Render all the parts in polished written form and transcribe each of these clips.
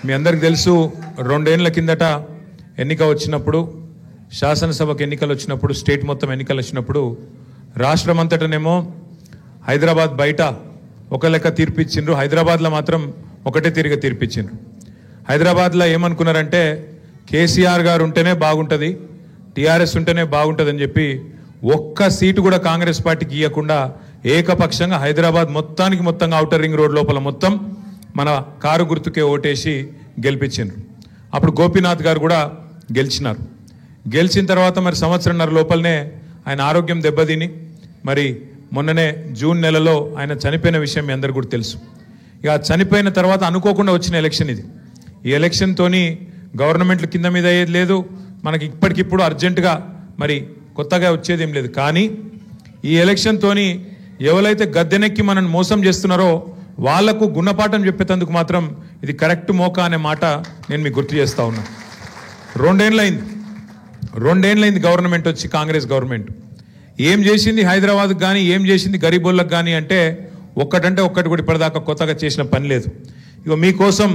మీ అందరికీ తెలుసు 2 ఏళ్ల కిందట ఎన్నిక వచ్చినప్పుడు శాసనసభకు ఎన్నికలు వచ్చినప్పుడు స్టేట్ మొత్తం ఎన్నికలు వచ్చినప్పుడు రాష్ట్రం అంతటనేమో హైదరాబాద్ బయట ఒక లెక్క తీర్పు ఇచ్చిండ్రు, హైదరాబాద్లో మాత్రం ఒకటే తిరిగి తీర్పు ఇచ్చిండ్రు. హైదరాబాద్లో ఏమనుకున్నారంటే కేసీఆర్ గారు ఉంటేనే బాగుంటుంది, టీఆర్ఎస్ ఉంటేనే బాగుంటుంది అని చెప్పి ఒక్క సీటు కూడా కాంగ్రెస్ పార్టీకి ఇవ్వకుండా ఏకపక్షంగా హైదరాబాద్ మొత్తంగా ఔటర్ రింగ్ రోడ్ లోపల మొత్తం మన కారు గుర్తుకే ఓటేసి గెలిపించిండ్రు. అప్పుడు గోపీనాథ్ గారు కూడా గెలిచినారు. గెలిచిన తర్వాత మరి సంవత్సరంన్నర లోపలనే ఆయన ఆరోగ్యం దెబ్బతిని మరి మొన్ననే జూన్ నెలలో ఆయన చనిపోయిన విషయం మీ అందరికీ కూడా తెలుసు. ఇక చనిపోయిన తర్వాత అనుకోకుండా వచ్చిన ఎలక్షన్ ఇది. ఈ ఎలక్షన్తోని గవర్నమెంట్లు కింద మీద అయ్యేది లేదు, మనకి ఇప్పటికిప్పుడు అర్జెంటుగా మరి కొత్తగా వచ్చేది ఏం లేదు. కానీ ఈ ఎలక్షన్తోని ఎవరైతే గద్దెనెక్కి మనల్ని మోసం చేస్తున్నారో వాళ్లకు గుణపాఠం చెప్పేందుకు మాత్రం ఇది కరెక్ట్ మోకా అనే మాట నేను మీకు గుర్తు చేస్తా ఉన్నా. 2 ఏళ్ళైంది గవర్నమెంట్ వచ్చి, కాంగ్రెస్ గవర్నమెంట్ ఏం చేసింది హైదరాబాద్కి కానీ ఏం చేసింది గరీబోళ్ళకి కానీ అంటే ఒక్కటి కూడా ఇప్పటిదాకా కొత్తగా చేసిన పని లేదు. ఇక మీకోసం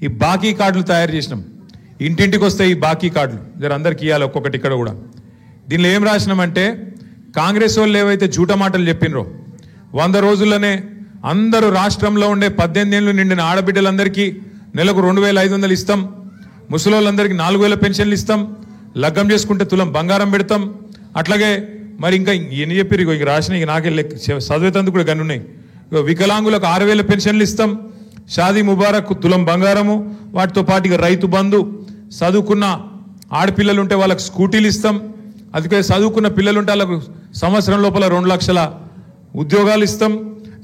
ఈ బాకీ కార్డులు తయారు చేసినాం. ఇంటింటికి వస్తే ఈ బాకీ కార్డులు జర అందరికి ఇవ్వాలి ఒక్కొక్కటి. ఇక్కడ కూడా దీనిలో ఏం రాసినామంటే కాంగ్రెస్ వాళ్ళు ఏవైతే జూట మాటలు చెప్పినరో 100 రోజుల్లోనే అందరూ రాష్ట్రంలో ఉండే 18 ఏళ్ళు నిండిన ఆడబిడ్డలందరికీ నెలకు 2500 ఇస్తాం, ముసలోళ్ళందరికీ 4000 పెన్షన్లు ఇస్తాం, లగ్గం చేసుకుంటే తులం బంగారం పెడతాం, అట్లాగే మరి ఇంకా ఎన్ని చెప్పారు ఇక రాసిన ఇక నాకే చదివేతందుకు కూడా గన్నున్నాయి. ఇక వికలాంగులకు 6000 పెన్షన్లు ఇస్తాం, షాదీ ముబారక్ తులం బంగారము, వాటితో పాటు ఇక రైతు బంధు, చదువుకున్న ఆడపిల్లలు ఉంటే వాళ్ళకి స్కూటీలు ఇస్తాం, అందుకే చదువుకున్న పిల్లలు ఉంటే వాళ్ళకు సంవత్సరం లోపల 2 లక్షల ఉద్యోగాలు ఇస్తాం,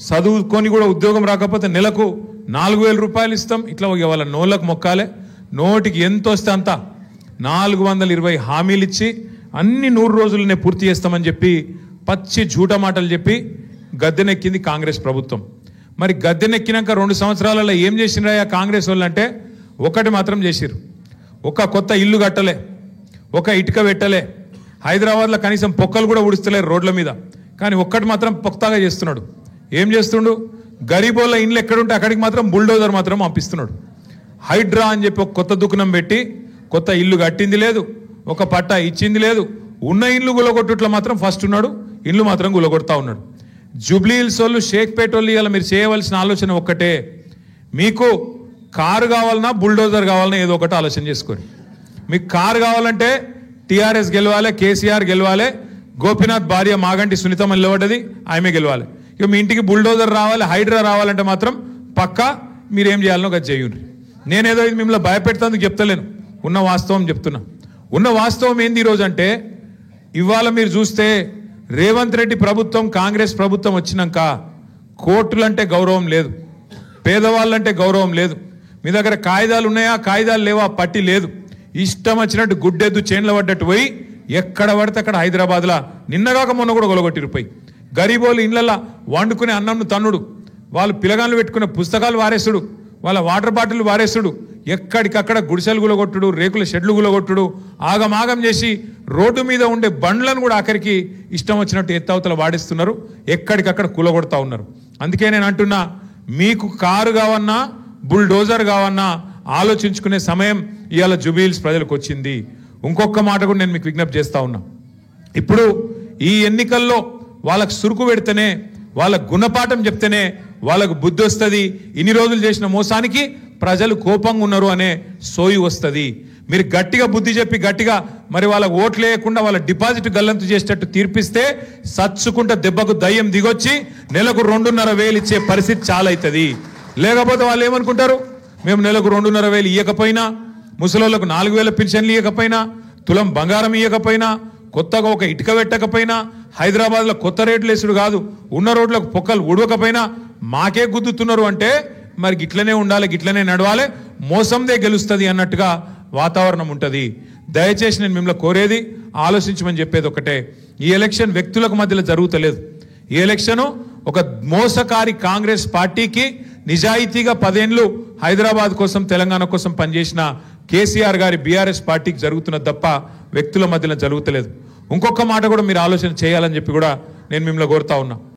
చదువుకొని కూడా ఉద్యోగం రాకపోతే నెలకు 4000 రూపాయలు ఇస్తాం. ఇట్లా వాళ్ళ నోళ్ళకు మొక్కాలే, నోటికి ఎంత వస్తే అంత 420 హామీలు ఇచ్చి అన్ని 100 రోజులనే పూర్తి చేస్తామని చెప్పి పచ్చి జూట మాటలు చెప్పి గద్దెనెక్కింది కాంగ్రెస్ ప్రభుత్వం. మరి గద్దెనెక్కినాక 2 సంవత్సరాలలో ఏం చేసినారా కాంగ్రెస్ వాళ్ళు అంటే ఒకటి మాత్రం చేసిరు. ఒక కొత్త ఇల్లు కట్టలే, ఒక ఇటుక పెట్టలే, హైదరాబాద్లో కనీసం పొక్కలు కూడా ఉడిస్తలేరు రోడ్ల మీద. కానీ ఒక్కటి మాత్రం పొక్తాగా చేస్తున్నాడు. ఏం చేస్తుండు? గరీబోళ్ళ ఇండ్లు ఎక్కడుంటే అక్కడికి మాత్రం బుల్డోజర్ మాత్రం పంపిస్తున్నాడు. హైడ్రా అని చెప్పి ఒక కొత్త దుకాణం పెట్టి కొత్త ఇల్లు కట్టింది లేదు, ఒక పట్టా ఇచ్చింది లేదు, ఉన్న ఇల్లు గులగొట్టుట్లో మాత్రం ఫస్ట్ ఉన్నాడు, ఇల్లు మాత్రం గులగొడతా ఉన్నాడు. జూబ్లీ హిల్స్ వాళ్ళు, షేక్పేట వాళ్ళు ఇవాళ మీరు చేయవలసిన ఆలోచన ఒక్కటే, మీకు కారు కావాలన్నా బుల్డోజర్ కావాలన్నా ఏదో ఒకటి ఆలోచన చేసుకోండి. మీకు కారు కావాలంటే టీఆర్ఎస్ గెలవాలి, కేసీఆర్ గెలవాలి, గోపీనాథ్ భార్య మాగంటి సునీతమ్మ నిలబడ్డది, ఆమె గెలవాలి. ఇక మీ ఇంటికి బుల్డోజర్ రావాలి, హైడ్రా రావాలంటే మాత్రం పక్కా మీరేం చేయాలనో అది చేయండి. నేనేదో ఇది మిమ్మల్ని భయపెడతానికి చెప్తలేను, ఉన్న వాస్తవం చెప్తున్నా. ఉన్న వాస్తవం ఏంది ఈరోజు అంటే ఇవాళ మీరు చూస్తే రేవంత్ రెడ్డి ప్రభుత్వం, కాంగ్రెస్ ప్రభుత్వం వచ్చినాక కోర్టులంటే గౌరవం లేదు, పేదవాళ్ళంటే గౌరవం లేదు, మీ దగ్గర కాయిదాలు ఉన్నాయా కాయిదాలు లేవా పట్టి లేదు, ఇష్టం వచ్చినట్టు గుడ్డెద్దు చేన్ల పడ్డట్టు పోయి ఎక్కడ పడితే అక్కడ హైదరాబాద్లో నిన్నగాక మొన్న కూడా గొలగొట్టిరుపోయి గరీబోళ్ళు ఇళ్లల్లో వండుకునే అన్నంను తన్నుడు, వాళ్ళు పిలగాళ్ళు పెట్టుకునే పుస్తకాలు వారేసుడు, వాళ్ళ వాటర్ బాటిల్ వారేసుడు, ఎక్కడికక్కడ గుడిసెలు గులగొట్టుడు, రేకుల షెడ్లు గులగొట్టుడు, ఆగమాగం చేసి రోడ్డు మీద ఉండే బండ్లను కూడా ఆఖరికి ఇష్టం వచ్చినట్టు ఎత్తవతల వాడిస్తున్నారు, ఎక్కడికక్కడ కూలగొడతా ఉన్నారు. అందుకే నేను అంటున్నా, మీకు కారు కావన్నా బుల్డోజర్ కావన్నా ఆలోచించుకునే సమయం ఇవాళ జూబ్లీ హిల్స్ ప్రజలకు వచ్చింది. ఇంకొక మాట కూడా నేను మీకు విజ్ఞప్తి చేస్తా ఉన్నా. ఇప్పుడు ఈ ఎన్నికల్లో వాళ్ళకు సురుకు పెడితేనే, వాళ్ళకు గుణపాఠం చెప్తేనే వాళ్ళకు బుద్ధి వస్తుంది, ఇన్ని రోజులు చేసిన మోసానికి ప్రజలు కోపంగా ఉన్నారు అనే సోయి వస్తుంది. మీరు గట్టిగా బుద్ధి చెప్పి గట్టిగా మరి వాళ్ళకు ఓట్లు వేయకుండా వాళ్ళ డిపాజిట్ గల్లంతు చేసేటట్టు తీర్పిస్తే సచ్చుకుంటే దెబ్బకు దయ్యం దిగొచ్చి నెలకు 2,500 ఇచ్చే పరిస్థితి చాలా అవుతుంది. లేకపోతే వాళ్ళు ఏమనుకుంటారు, మేము నెలకు 2,500 ఇవ్వకపోయినా, ముసలోళ్ళకు 4,000 పెన్షన్లు ఇవ్వకపోయినా, తులం బంగారం ఇవ్వకపోయినా, కొత్తగా ఒక ఇటుక పెట్టకపోయినా, హైదరాబాద్లో కొత్త రేట్లు వేసుడు కాదు, ఉన్న రోడ్లకు పొక్కలు ఉడవకపోయినా మాకే గుద్దుతున్నారు అంటే మరి గిట్లనే ఉండాలి, గిట్లనే నడవాలి, మోసందే గెలుస్తుంది అన్నట్టుగా వాతావరణం ఉంటుంది. దయచేసి నేను మిమ్మల్ని కోరేది ఆలోచించమని చెప్పేది ఒకటే, ఈ ఎలక్షన్ వ్యక్తులకు మధ్యలో జరుగుతలేదు. ఈ ఎలక్షను ఒక మోసకారి కాంగ్రెస్ పార్టీకి నిజాయితీగా 10 ఏళ్ళు హైదరాబాద్ కోసం, తెలంగాణ కోసం పనిచేసిన కేసీఆర్ గారి బీఆర్ఎస్ పార్టీకి జరుగుతున్నది తప్ప వ్యక్తుల మధ్యలో జరుగుతలేదు. ఇంకొక మాట కూడా మీరు ఆలోచన చేయాలని చెప్పి కూడా నేను మిమ్మల్ని కోరుతా ఉన్నా.